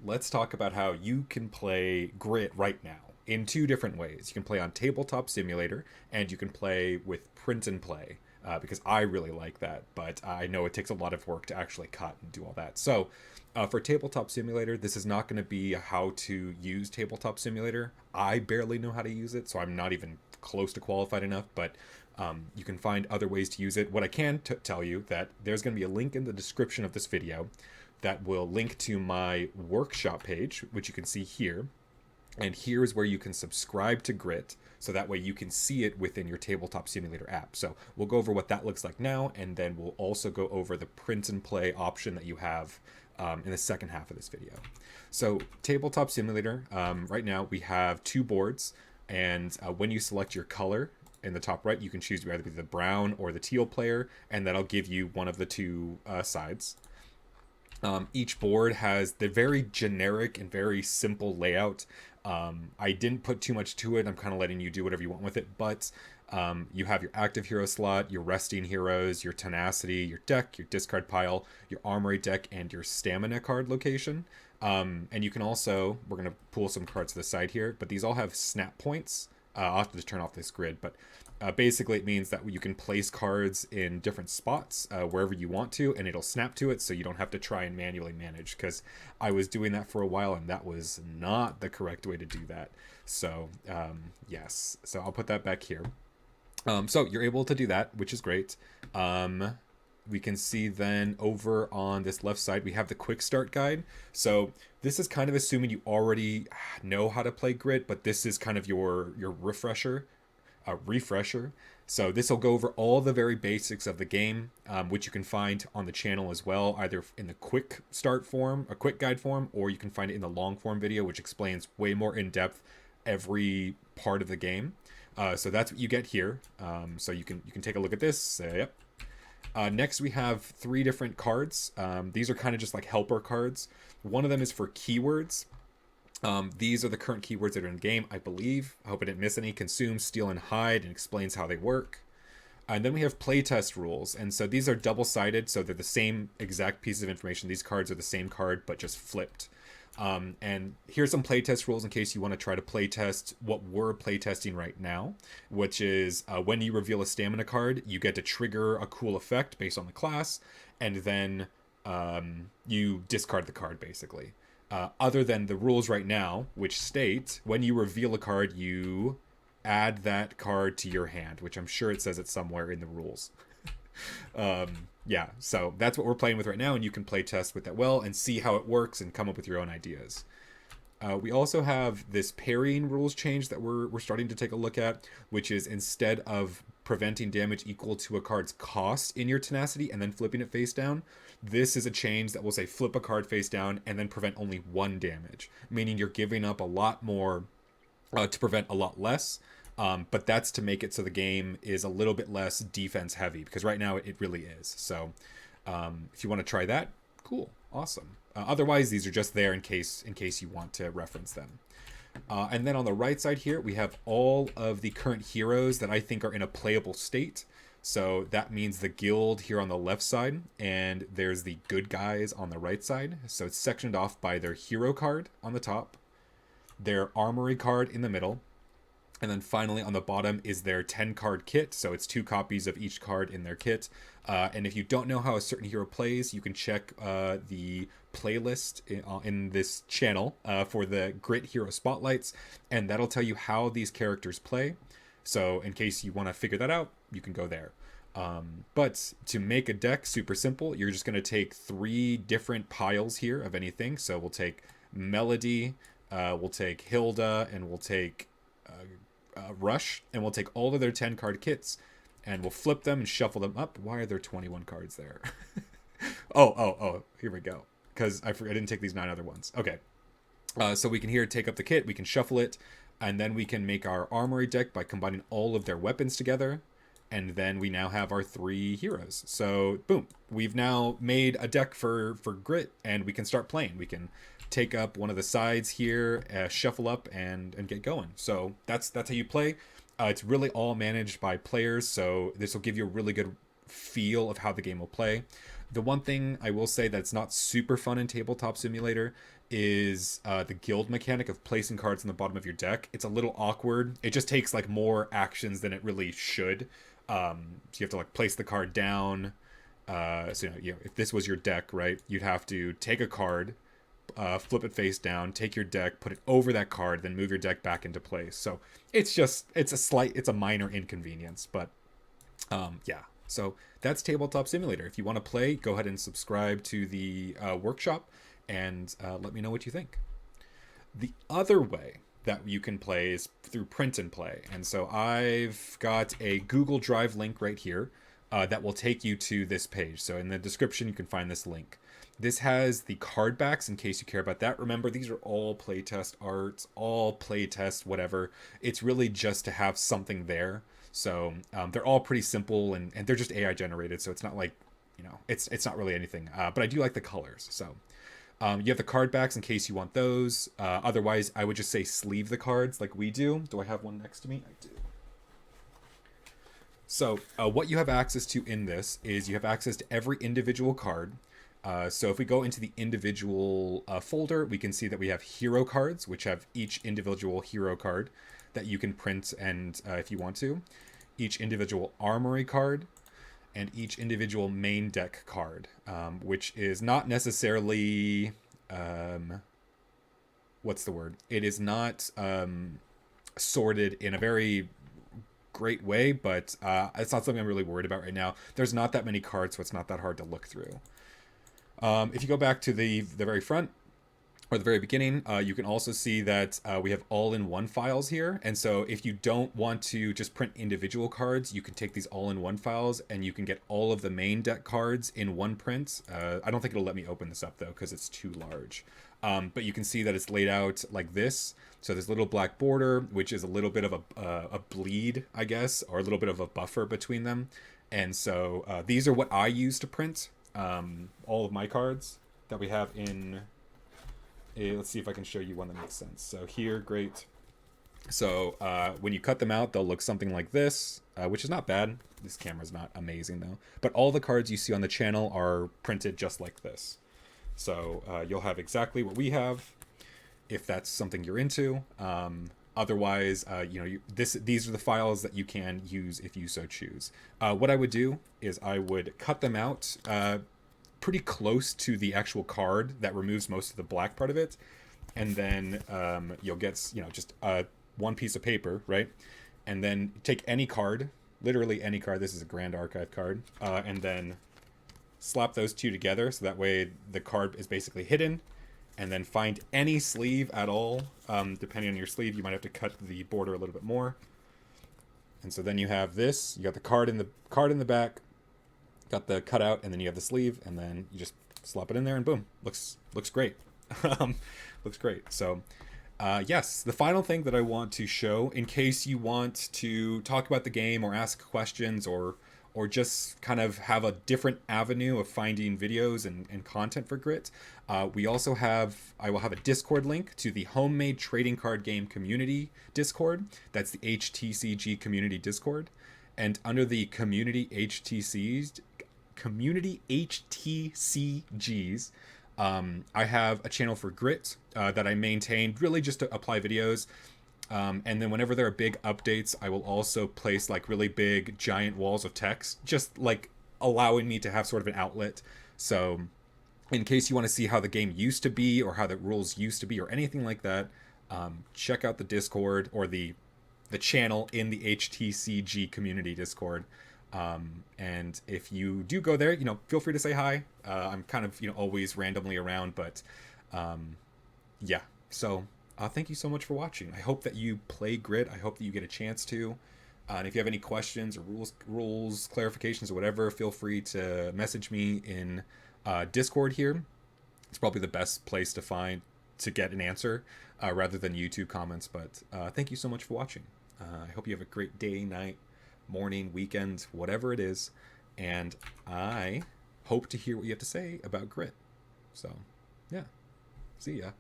let's talk about how you can play Grit right now in two different ways. You can play on Tabletop Simulator, and you can play with print and play, because I really like that, but I know it takes a lot of work to actually cut and do all that. So, for Tabletop Simulator, this is not going to be a how to use Tabletop Simulator. I barely know how to use it, so I'm not even close to qualified enough, but you can find other ways to use it. What I can tell you that there's going to be a link in the description of this video that will link to my workshop page, which you can see here. And here is where you can subscribe to Grit, so that way you can see it within your Tabletop Simulator app. So we'll go over what that looks like now, and then we'll also go over the print and play option that you have in the second half of this video. So Tabletop Simulator, right now we have two boards, and when you select your color in the top right, you can choose to either be the brown or the teal player, and that'll give you one of the two sides. Each board has the very generic and very simple layout. I didn't put too much to it. I'm kind of letting you do whatever you want with it. But you have your active hero slot, your resting heroes, your tenacity, your deck, your discard pile, your armory deck, and your stamina card location. And you can also, we're going to pull some cards to the side here, but these all have snap points. I'll have to just turn off this grid, but basically it means that you can place cards in different spots wherever you want to, and it'll snap to it, so you don't have to try and manually manage, because I was doing that for a while and that was not the correct way to do that. So yes, so I'll put that back here. So you're able to do that, which is great. We can see then over on this left side, we have the quick start guide. So this is kind of assuming you already know how to play Grit, but this is kind of your refresher. So this will go over all the very basics of the game, which you can find on the channel as well, either in the quick start form, a quick guide form, or you can find it in the long form video, which explains way more in depth every part of the game. So that's what you get here. So you can take a look at this. Yep. Next, we have three different cards. These are kind of just like helper cards. One of them is for keywords. These are the current keywords that are in the game, I believe. I hope I didn't miss any. Consume, steal, and hide, and explains how they work. And then we have playtest rules. And so these are double-sided, so they're the same exact piece of information. These cards are the same card, but just flipped. And here's some playtest rules in case you want to try to playtest what we're playtesting right now, which is when you reveal a stamina card, you get to trigger a cool effect based on the class, and then you discard the card, basically. Other than the rules right now, which state when you reveal a card, you add that card to your hand, which I'm sure it says it somewhere in the rules. Yeah, so that's what we're playing with right now, and you can play test with that well and see how it works and come up with your own ideas. We also have this parrying rules change that we're starting to take a look at, which is instead of preventing damage equal to a card's cost in your tenacity and then flipping it face down, this is a change that will say flip a card face down and then prevent only one damage, meaning you're giving up a lot more to prevent a lot less. But that's to make it so the game is a little bit less defense heavy, because right now it really is. So if you want to try that, cool, awesome. Otherwise, these are just there in case you want to reference them. And then on the right side here, we have all of the current heroes that I think are in a playable state. So that means the guild here on the left side, and there's the good guys on the right side. So it's sectioned off by their hero card on the top, their armory card in the middle, and then finally on the bottom is their 10 card kit. So it's 2 copies of each card in their kit. And if you don't know how a certain hero plays, you can check the playlist in this channel for the Grit Hero Spotlights, and that'll tell you how these characters play. So in case you want to figure that out, you can go there. But to make a deck super simple, you're just going to take 3 different piles here of anything. So we'll take Melody, we'll take Hilda, and we'll take Rush, and we'll take all of their 10 card kits, and we'll flip them and shuffle them up. Why are there 21 cards there? oh, here we go. Because I didn't take these 9 other ones. Okay. So we can here take up the kit, we can shuffle it, and then we can make our armory deck by combining all of their weapons together. And then we now have our 3 heroes. So boom, we've now made a deck for Grit, and we can start playing. We can take up one of the sides here, shuffle up, and get going. So that's how you play. It's really all managed by players, so this will give you a really good feel of how the game will play. The one thing I will say that's not super fun in Tabletop Simulator is the guild mechanic of placing cards on the bottom of your deck. It's a little awkward. It just takes like more actions than it really should. So you have to like place the card down. So if this was your deck, right, you'd have to take a card, flip it face down, take your deck, put it over that card, then move your deck back into place. So it's a minor inconvenience, but yeah. So that's Tabletop Simulator. If you want to play, go ahead and subscribe to the workshop and let me know what you think. The other way that you can play is through print and play. And so I've got a Google Drive link right here that will take you to this page. So in the description, you can find this link. This has the card backs in case you care about that. Remember, these are all playtest arts, all playtest whatever. It's really just to have something there. So they're all pretty simple and they're just AI generated. So it's not like, it's not really anything. But I do like the colors. So you have the card backs in case you want those. Otherwise, I would just say sleeve the cards like we do. Do I have one next to me? I do. So what you have access to in this is you have access to every individual card. So if we go into the individual folder, we can see that we have hero cards, which have each individual hero card that you can print and if you want to. Each individual armory card and each individual main deck card, which is not necessarily... what's the word? It is not sorted in a very great way, but it's not something I'm really worried about right now. There's not that many cards, so it's not that hard to look through. If you go back to the very front or the very beginning, you can also see that we have all-in-one files here. And so if you don't want to just print individual cards, you can take these all-in-one files and you can get all of the main deck cards in one print. I don't think it'll let me open this up though because it's too large. But you can see that it's laid out like this. So there's a little black border, which is a little bit of a bleed, I guess, or a little bit of a buffer between them. And so these are what I use to print all of my cards that we have in let's see if I can show you one that makes sense. So here, great. So when you cut them out, they'll look something like this, which is not bad. This camera's not amazing though. But all the cards you see on the channel are printed just like this. So you'll have exactly what we have if that's something you're into. Otherwise, these are the files that you can use if you so choose. What I would do is I would cut them out pretty close to the actual card that removes most of the black part of it, and then you'll get just one piece of paper, right? And then take any card, literally any card. This is a Grand Archive card, and then slap those two together so that way the card is basically hidden. And then find any sleeve at all. Depending on your sleeve, you might have to cut the border a little bit more. And so then you have this. You got the card in the back, got the cutout, and then you have the sleeve, and then you just slap it in there, and boom, looks great. Looks great. So, yes, the final thing that I want to show, in case you want to talk about the game or ask questions or just kind of have a different avenue of finding videos and content for Grit. I will have a Discord link to the Homemade Trading Card Game Community Discord. That's the HTCG Community Discord. And under the Community HTCGs, I have a channel for Grit that I maintain really just to apply videos. And then whenever there are big updates, I will also place like really big giant walls of text, just like allowing me to have sort of an outlet. So in case you want to see how the game used to be or how the rules used to be or anything like that, check out the Discord or the channel in the HTCG community Discord. And if you do go there, feel free to say hi. I'm kind of, always randomly around, but yeah. So thank you so much for watching. I hope that you play Grit. I hope that you get a chance to. And if you have any questions or rules, clarifications, or whatever, feel free to message me in Discord here. It's probably the best place to get an answer rather than YouTube comments. But thank you so much for watching. I hope you have a great day, night, morning, weekend, whatever it is. And I hope to hear what you have to say about Grit. So, yeah. See ya.